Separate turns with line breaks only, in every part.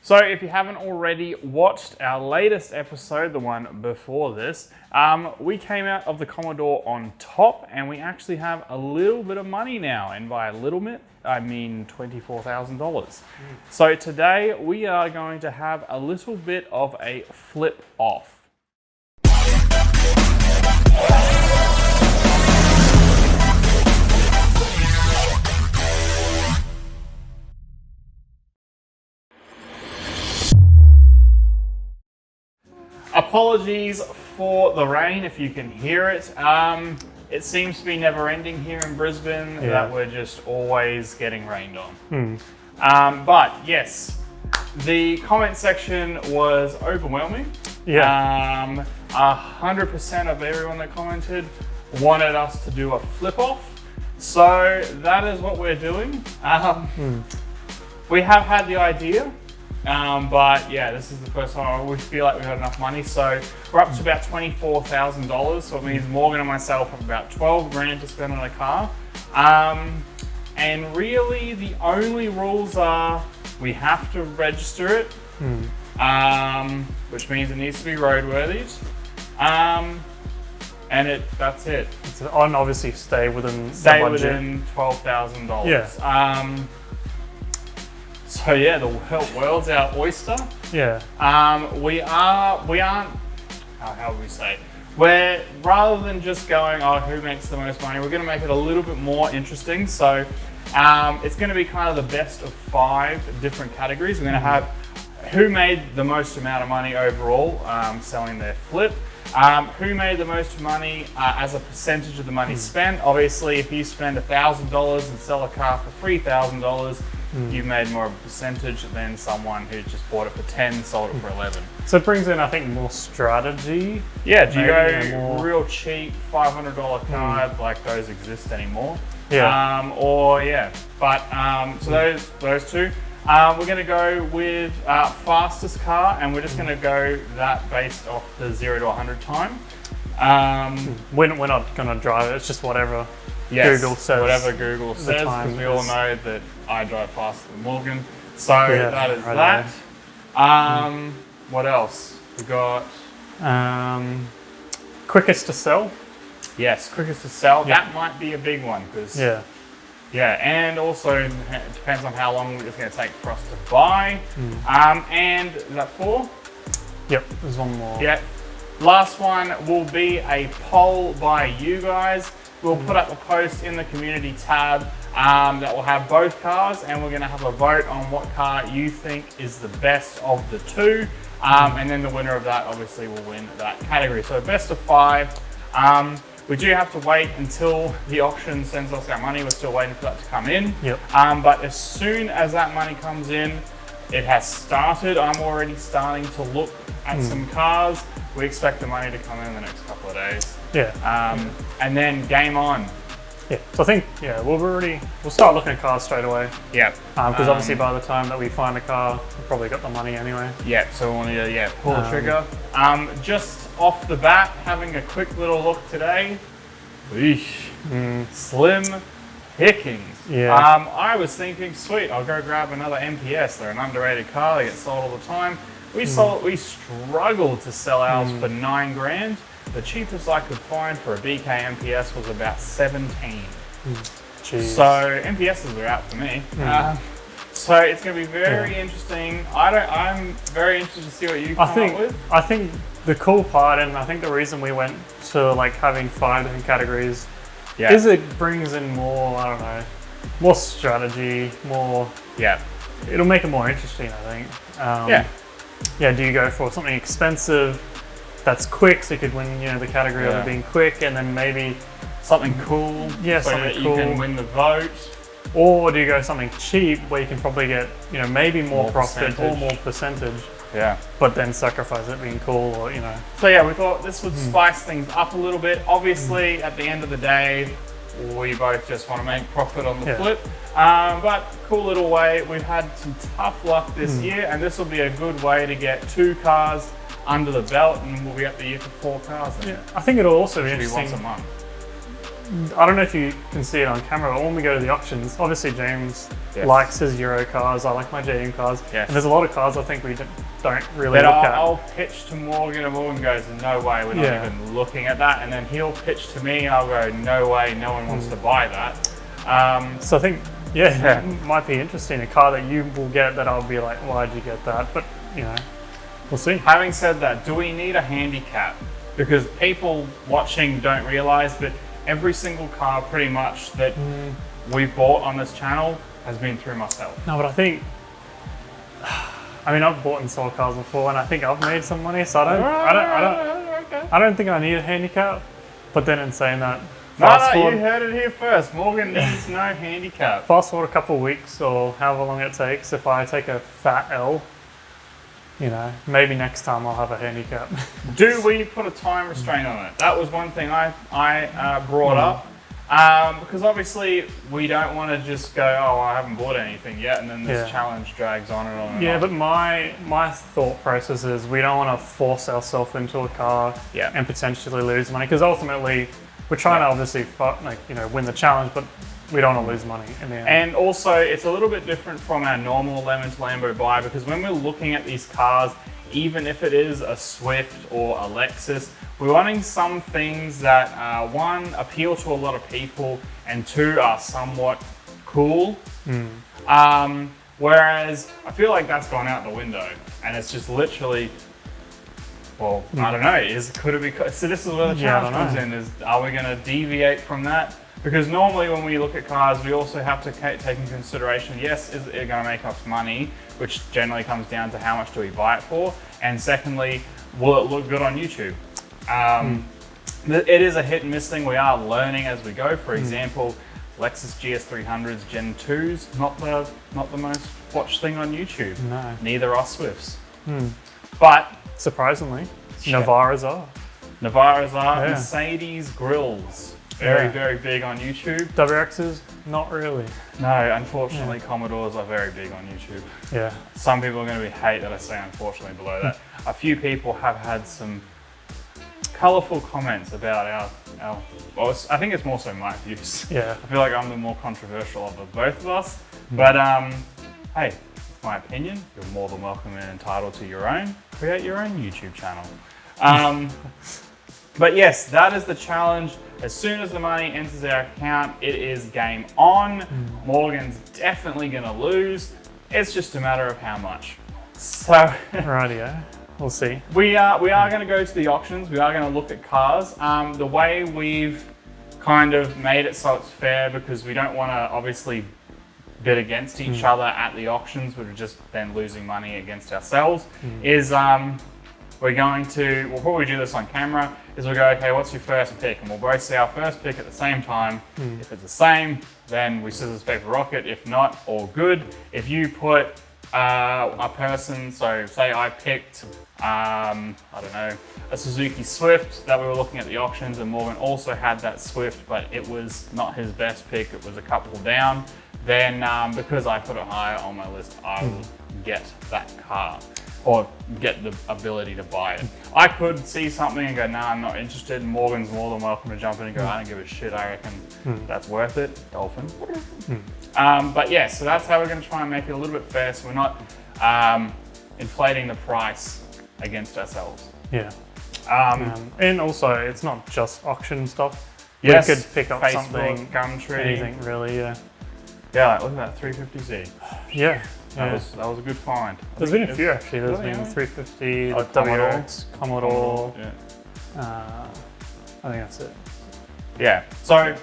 So if you haven't already watched our latest episode, the one before this, we came out of the Commodore on top and we actually have a little bit of money now. And by a little bit, I mean $24,000. So today we are going to have a little bit of a flip off. Apologies for the rain if you can hear it. It seems to be never ending here in Brisbane, that we're just always getting rained on. But yes, the comment section was overwhelming. 100% of everyone that commented wanted us to do a flip off. So that is what we're doing. We have had the idea. But yeah, this is the first time we feel like we've got enough money. So we're up to about $24,000. So it means Morgan and myself have about 12 grand to spend on a car. And really the only rules are we have to register it, which means it needs to be roadworthy. And that's it.
And obviously stay within
$12,000. Yeah. So yeah, the world's our oyster.
Yeah.
We aren't, how would we say? We're, rather than just going, oh, who makes the most money, we're gonna make it a little bit more interesting. So it's gonna be kind of the best of 5 different categories. We're gonna have who made the most amount of money overall selling their flip, who made the most money as a percentage of the money spent. Obviously, if you spend $1,000 and sell a car for $3,000, you've made more of a percentage than someone who just bought it for 10, sold it for 11.
So it brings in, I think, more strategy.
Yeah, do you go real cheap $500 car, like those exist anymore?
Yeah.
So those two. We're gonna go with fastest car, and we're just gonna go that based off the 0 to 100 time.
We're not gonna drive it, it's just whatever.
Yes,
Google says.
Whatever Google says, because we all know that I drive faster than Morgan. So that is that. What else? We got
quickest to sell.
Yes, quickest to sell. Yeah. That might be a big one because and also it depends on how long it's going to take for us to buy. And is that 4?
Yep, there's one more.
Yeah. Last one will be a poll by you guys. We'll put up a post in the community tab that will have both cars, and we're going to have a vote on what car you think is the best of the 2. And then the winner of that obviously will win that category. So best of 5. We do have to wait until the auction sends us our money. We're still waiting for that to come in.
Yep.
But as soon as that money comes in, it has started. I'm already starting to look at some cars. We expect the money to come in the next couple of days.
Yeah.
And then game on.
Yeah. So I think we'll start looking at cars straight away.
Yeah.
Because obviously by the time that we find a car, we've probably got the money anyway.
Yeah. So we'll need to pull the trigger. Just off the bat, having a quick little look today. Slim pickings.
Yeah.
I was thinking, sweet, I'll go grab another MPS. They're an underrated car. They get sold all the time. We struggled to sell ours for 9 grand. The cheapest I could find for a BK MPS was about 17.
Jeez.
So MPSs are out for me. So it's going to be very interesting. I'm very interested to see what you come up with.
I think the cool part, and I think the reason we went to like having 5 different categories, is it brings in more, I don't know, more strategy, more.
Yeah.
It'll make it more interesting, I think. Do you go for something expensive that's quick, so you could win, the category of it being quick, and then maybe
something cool,
so
something that you can win the vote?
Or do you go something cheap where you can probably get, maybe more profit or more percentage?
Yeah.
But then sacrifice it being cool, or
So yeah, we thought this would spice things up a little bit. Obviously, at the end of the day, we both just want to make profit on the flip. But cool little way. We've had some tough luck this year, and this will be a good way to get 2 cars under the belt, and we'll be at the year for 4 cars.
I think it'll also be
interesting.
Once
a month.
I don't know if you can see it on camera, but when we go to the auctions, obviously James
Yes.
likes his Euro cars, I like my JDM cars,
Yes.
and there's a lot of cars I think we don't really
But
look at.
I'll pitch to Morgan and Morgan goes, no way, we're not
Yeah.
even looking at that. And then he'll pitch to me and I'll go, no way, no one wants to buy that.
So I think, yeah, it might be interesting, a car that you will get that I'll be like, why'd you get that? But, you know, we'll see.
Having said that, do we need a handicap? Because people watching don't realize, but every single car pretty much that we've bought on this channel has been through myself.
No, but I think, I mean, I've bought and sold cars before, and I think I've made some money, so I don't think I need a handicap. But then in saying that,
No, you heard it here first. Morgan needs no handicap.
fast forward a couple of weeks or however long it takes, if I take a fat L, you know, maybe next time I'll have a handicap.
Do we put a time restraint on it? That was one thing I brought up. Because obviously we don't want to just go, oh, I haven't bought anything yet, and then this challenge drags on and on and on.
But my thought process is we don't want to force ourselves into a car and potentially lose money, because ultimately we're trying to obviously win the challenge, but we don't want to lose money in the end.
And also, it's a little bit different from our normal Lemon to Lambo buy, because when we're looking at these cars, even if it is a Swift or a Lexus, we're wanting some things that, one, appeal to a lot of people, and two, are somewhat cool. Whereas I feel like that's gone out the window, and it's just literally, well, I don't know, could it be, so this is where the challenge comes in, is are we going to deviate from that? Because normally when we look at cars, we also have to take into consideration, yes, is it going to make us money, which generally comes down to how much do we buy it for, and secondly, will it look good on YouTube? It is a hit and miss thing. We are learning as we go. For example, Lexus GS300s Gen 2s, not the most watched thing on YouTube.
No.
Neither are Swifts. But
surprisingly, Navaras are.
Navaras are. Mercedes grills. Very big on YouTube.
WRXs, not really.
No, unfortunately, Commodores are very big on YouTube.
Yeah.
Some people are going to be hate that I say unfortunately below that. A few people have had some colourful comments about our well, I think it's more so my views.
Yeah.
I feel like I'm the more controversial of the both of us. But hey, it's my opinion. You're more than welcome and entitled to your own. Create your own YouTube channel. But yes, that is the challenge. As soon as the money enters our account, it is game on. Morgan's definitely gonna lose. It's just a matter of how much. So
rightio. We'll see.
We are going to go to the auctions. We are going to look at cars. The way we've kind of made it so it's fair, because we don't want to obviously bid against each other at the auctions, we're just then losing money against ourselves, is we're going to, we'll probably do this on camera, is we'll go, okay, what's your first pick? And we'll both say our first pick at the same time. If it's the same, then we scissors, paper, rocket. If not, all good. If you put a person, so say I picked, I don't know, a Suzuki Swift that we were looking at the auctions, and Morgan also had that Swift, but it was not his best pick, it was a couple down, then because I put it higher on my list, I will get that car, or get the ability to buy it. I could see something and go, nah, I'm not interested. Morgan's more than welcome to jump in and go, I don't give a shit, I reckon that's worth it, Dolphin. But yeah, so that's how we're going to try and make it a little bit fair, so we're not inflating the price against ourselves.
Yeah. And also, it's not just auction stuff.
Yes,
we could pick up
Facebook,
something,
Gumtree,
anything really. Yeah.
Yeah, like, look at that 350Z.
Yeah.
That was a good find.
There's been a few actually. There's been 350, the WRX, Commodore.
Yeah.
I think that's it.
Yeah. So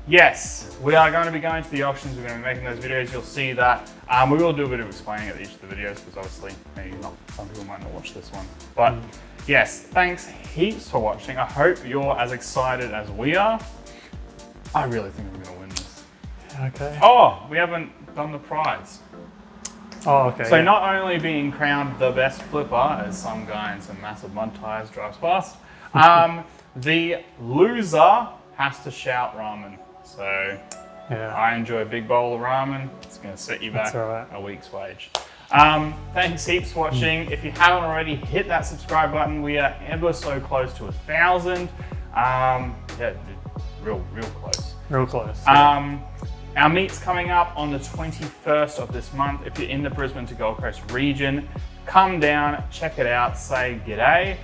yes, we are going to be going to the auctions. We're going to be making those videos. You'll see that. We will do a bit of explaining at each of the videos, because obviously maybe not. Some people might not watch this one. But yes, thanks heaps for watching. I hope you're as excited as we are. I really think I'm going to win this.
Okay.
Oh, we haven't done the prize.
Oh, okay.
So not only being crowned the best flipper, as some guy in some massive mud tires drives past, the loser has to shout ramen. So I enjoy a big bowl of ramen. It's going to set you back a week's wage. Thanks heaps for watching. If you haven't already, hit that subscribe button. We are ever so close to 1,000. Yeah, real close.
Real close. Yeah.
Our meet's coming up on the 21st of this month. If you're in the Brisbane to Gold Coast region, come down, check it out, say g'day.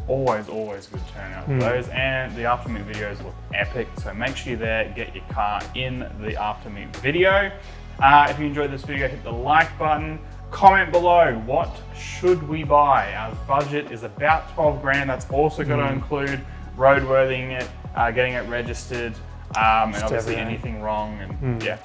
Always good turnout for those, and the after meet videos look epic, so make sure you're there, get your car in the after meet video. If you enjoyed this video, hit the like button, comment below, what should we buy? Our budget is about 12 grand. That's also going to include roadworthying it, getting it registered, and obviously anything wrong, and yeah.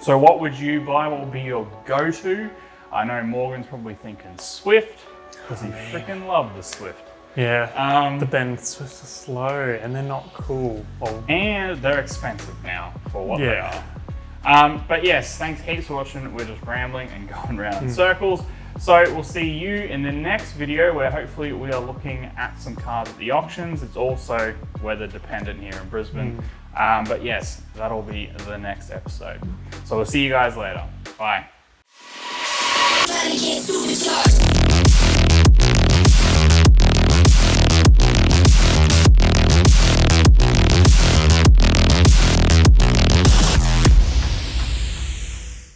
So what would you buy? What would be your go-to? I know Morgan's probably thinking Swift, because he freaking loved the Swift.
Yeah, but then Swifts are slow and they're not cool.
And they're expensive now for what they are. But yes, thanks heaps for watching. We're just rambling and going around in circles. So we'll see you in the next video, where hopefully we are looking at some cars at the auctions. It's also weather dependent here in Brisbane. But yes, that'll be the next episode. So we'll see you guys later. Bye.